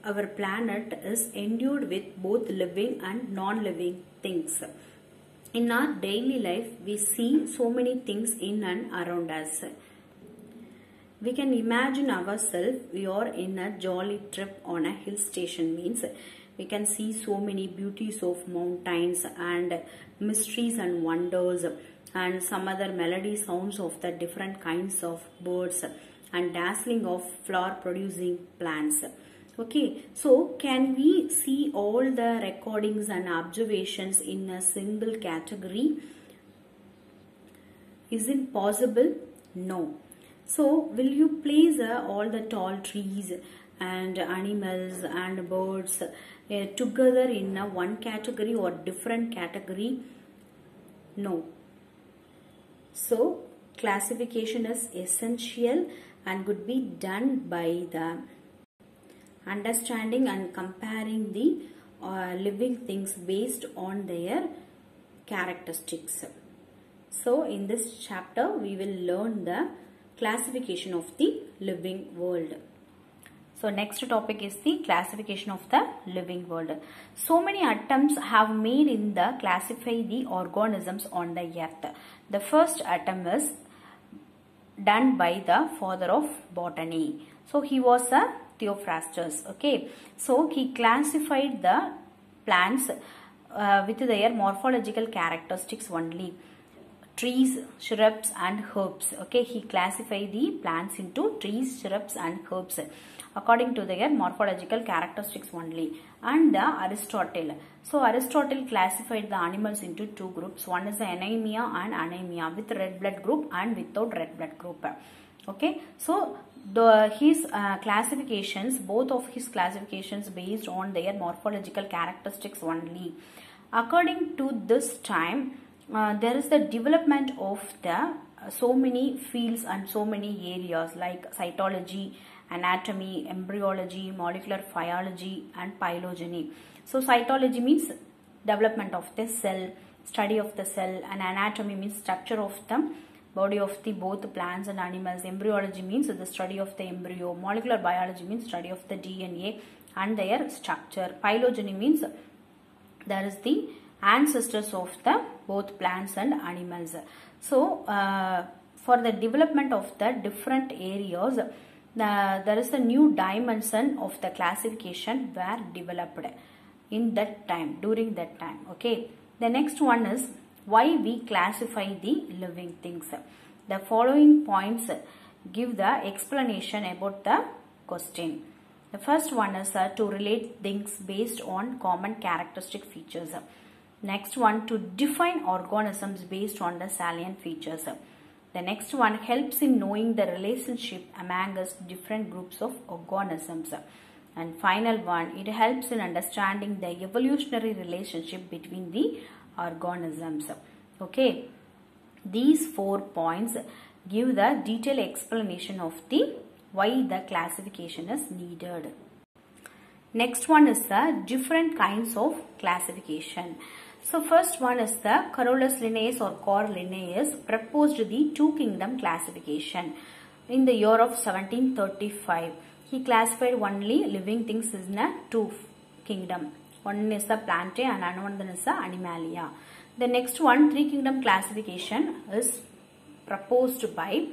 our planet is endued with both living and non-living things. In our daily life, we see so many things in and around us. We can imagine ourselves, we are in a jolly trip on a hill station, means we can see so many beauties of mountains and mysteries and wonders and some other melody sounds of the different kinds of birds and dazzling of flower producing plants. Okay, so can we see all the recordings and observations in a single category? Is it possible? No. So will you place all the tall trees and animals and birds together in one category or different category? No. So classification is essential and could be done by the understanding and comparing the living things based on their characteristics. So in this chapter we will learn the classification of the living world. So next topic is the classification of the living world. So many attempts have made in the classify the organisms on the earth. The first attempt is done by the father of botany. So he was a Theophrastus. Okay, so he classified the plants with their morphological characteristics only. Trees, shrubs and herbs. Okay, he classified the plants into trees, shrubs and herbs according to their morphological characteristics only. And the Aristotle. So Aristotle classified the animals into two groups. One is the anemia and anemia with red blood group and without red blood group. Okay, so his classifications, both of his classifications based on their morphological characteristics only. According to this time, there is the development of the so many fields and so many areas like cytology, anatomy, embryology, molecular physiology and phylogeny. So cytology means development of the cell, study of the cell, and anatomy means structure of the body of the both plants and animals. Embryology means the study of the embryo. Molecular biology means study of the DNA and their structure. Phylogeny means there is the ancestors of the both plants and animals. So for the development of the different areas, there is a new dimension of the classification were developed in that time, during that time. Okay, the next one is why we classify the living things. The following points give the explanation about the question. The first one is to relate things based on common characteristic features. Next one, to define organisms based on the salient features. The next one helps in knowing the relationship among us different groups of organisms. And final one, it helps in understanding the evolutionary relationship between the organisms. Okay, these 4 points give the detailed explanation of the why the classification is needed. Next one is the different kinds of classification. So first one is the Carolus Linnaeus or Carl Linnaeus proposed the two kingdom classification in the year of 1735. He classified only living things in a two kingdom. One is the Plantae and another is the Animalia. The next one, three kingdom classification, is proposed by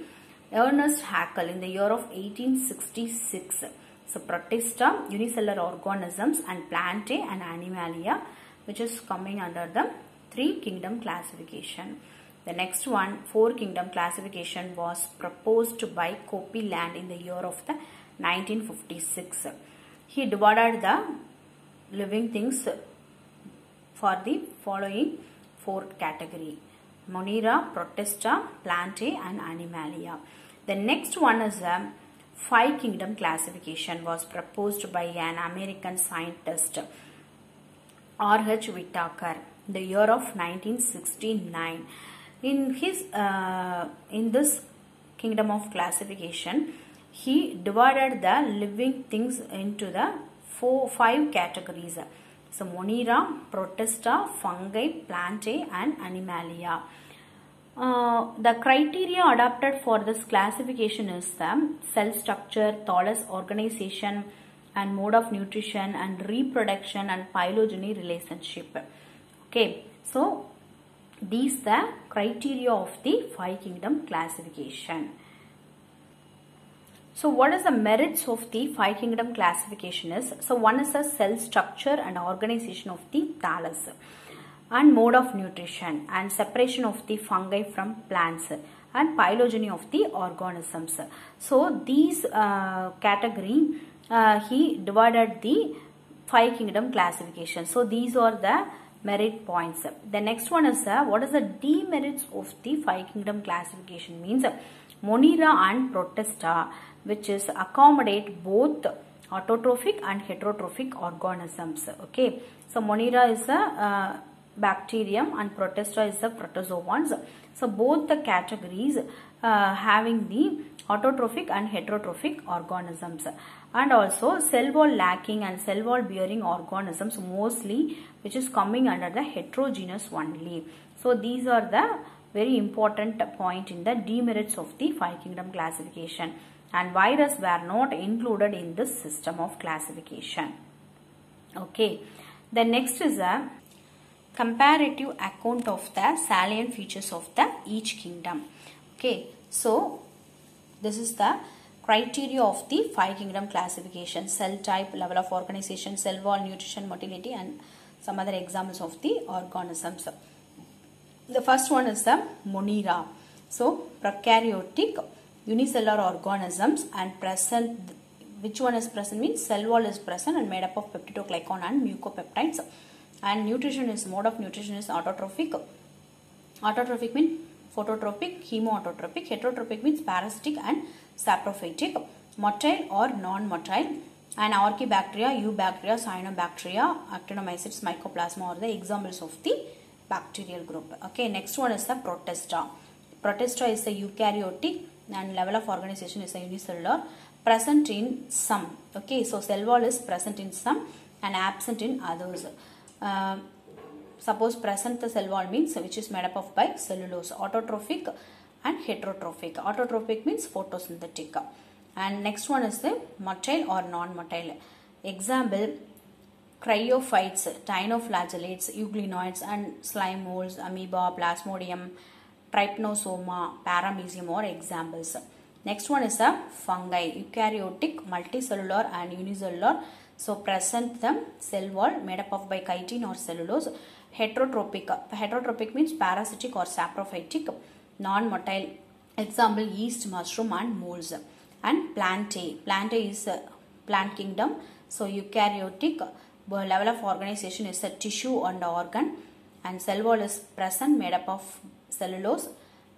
Ernest Haeckel in the year of 1866. So Protista, unicellular organisms, and Plantae and Animalia, which is coming under the three kingdom classification. The next one, four kingdom classification, was proposed by Copeland in the year of the 1956. He divided the living things for the following four category: Monera, Protista, Plantae and Animalia. The next one is a five kingdom classification, was proposed by an American scientist, R.H. Whitaker, in the year of 1969. In this kingdom of classification, he divided the living things into the five categories. So Monera, Protista, Fungi, Plantae and Animalia. The criteria adopted for this classification is the cell structure, thallus organization, and mode of nutrition and reproduction and phylogeny relationship. Okay, so these the criteria of the five kingdom classification. So what is the merits of the five kingdom classification is, so one is the cell structure and organization of the thallus and mode of nutrition and separation of the fungi from plants and phylogeny of the organisms. So these category he divided the five kingdom classification. So these are the merit points. The next one is what is the demerits of the five kingdom classification means Monera and Protista, which is accommodate both autotrophic and heterotrophic organisms. Okay, so Monera is a bacterium and Protista is the protozoans. So both the categories having the autotrophic and heterotrophic organisms, and also cell wall lacking and cell wall bearing organisms mostly, which is coming under the heterogeneous only. So these are the very important point in the demerits of the five kingdom classification, and virus were not included in this system of classification. Okay, the next is a comparative account of the salient features of the each kingdom. Okay, so this is the criteria of the five kingdom classification: cell type, level of organization, cell wall, nutrition, motility, and some other examples of the organisms. The first one is the Monera. So prokaryotic unicellular organisms and present, which one is present means cell wall is present and made up of peptidoglycan and mucopeptides, and nutrition is, mode of nutrition is autotrophic. Autotrophic means phototropic, chemoautotropic. Heterotrophic means parasitic and saprophytic. Motile or non-motile, and Archaebacteria, Eubacteria, Cyanobacteria, Actinomycetes, Mycoplasma are the examples of the bacterial group. Okay, next one is the Protista. Protista is the eukaryotic and level of organization is a unicellular, present in some. Okay, so cell wall is present in some and absent in others. Suppose present the cell wall means which is made up of by cellulose. Autotrophic and heterotrophic. Autotrophic means photosynthetic. And next one is the motile or non-motile. Example: cryophytes, dinoflagellates, euglenoids, and slime molds, amoeba, plasmodium, trypanosoma, paramecium are examples. Next one is a fungi, eukaryotic, multicellular and unicellular. So present the cell wall made up of by chitin or cellulose. Heterotrophic. Heterotrophic means parasitic or saprophytic. Non-motile. Example: yeast, mushroom, and molds. And plantae. Plantae is a plant kingdom. So eukaryotic. Level of organization is a tissue and organ, and cell wall is present made up of cellulose.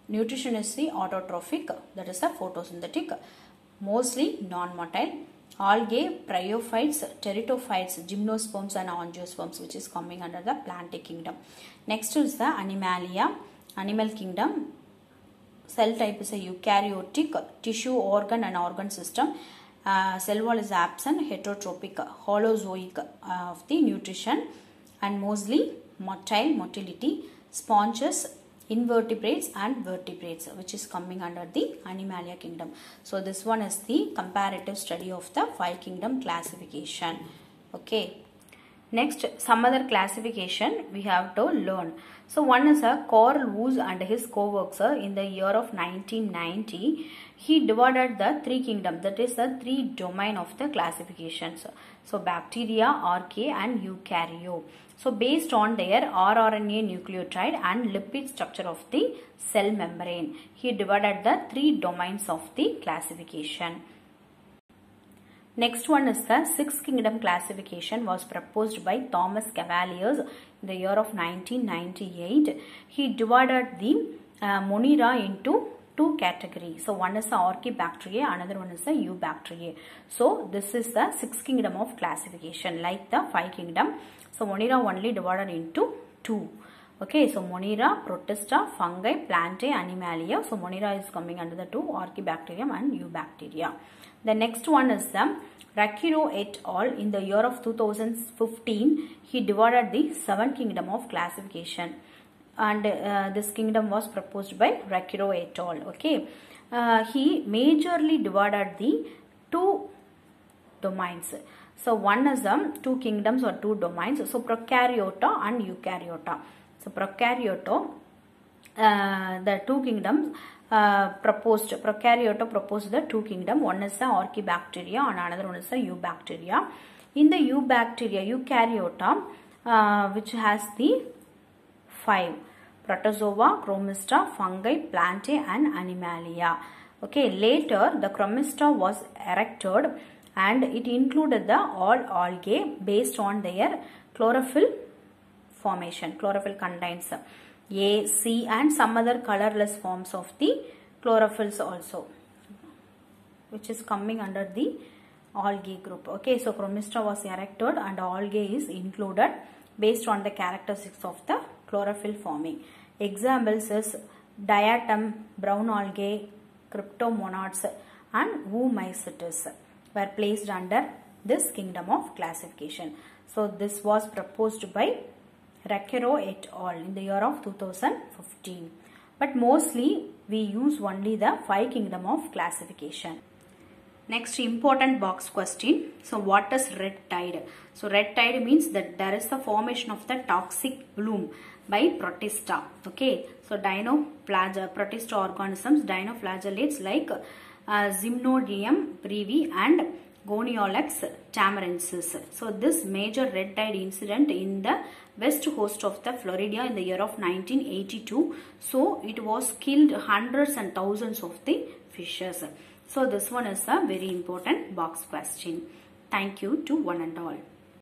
Nutrition is the autotrophic, that is a photosynthetic, mostly non-motile. Algae, bryophytes, pteridophytes, gymnosperms and angiosperms, which is coming under the plantae kingdom. Next is the Animalia, animal kingdom. Cell type is a eukaryotic, tissue, organ and organ system. Cell wall is absent, heterotrophic, holozoic of the nutrition, and mostly motile, motility, sponges, invertebrates and vertebrates, which is coming under the Animalia kingdom. So this one is the comparative study of the five kingdom classification. Okay. Next, some other classification we have to learn. So one is a Carl Woese and his co-worker in the year of 1990. He divided the three kingdoms, that is the three domain of the classifications. So bacteria, archaea and eukaryo. So based on their rRNA nucleotide and lipid structure of the cell membrane, he divided the three domains of the classification. Next one is the sixth kingdom classification, was proposed by Thomas Cavaliers in the year of 1998. He divided the Monera into two categories. So one is the Archaebacteria, another one is the Eubacteria. So this is the sixth kingdom of classification, like the five kingdom. So Monera only divided into two. Okay, so Monera, Protista, fungi, plantae, Animalia. So Monera is coming under the two, Archaebacterium and Eubacteria. The next one is the Racchio et al. In the year of 2015, he divided the seventh kingdom of classification, and this kingdom was proposed by Racchio et al. Okay, he majorly divided the two domains. So one is 2 kingdoms or 2 domains. So prokaryota and eukaryota. So prokaryota, the 2 kingdoms prokaryota proposed the 2 kingdom. One is the archaebacteria and another one is the eubacteria. In the eukaryota, which has the 5 protozoa, chromista, fungi, plantae and animalia. Okay, later the chromista was erected and it included the all algae based on their chlorophyll formation. Chlorophyll contains A, C and some other colorless forms of the chlorophylls also, which is coming under the algae group. Okay, so chromista was erected and algae is included based on the characteristics of the chlorophyll forming. Examples is diatom, brown algae, cryptomonads and oomycetes were placed under this kingdom of classification. So this was proposed by Recchero et al. In the year of 2015. But mostly we use only the 5 kingdom of classification. Next important box question. So what is red tide? So red tide means that there is the formation of the toxic bloom by protista. Okay. So protista organisms, dinoflagellates like Gymnodium brevi and Goniolax tamarensis. So this major red tide incident in the west coast of the Florida in the year of 1982. So it was killed hundreds and thousands of the fishes. So this one is a very important box question. Thank you to one and all.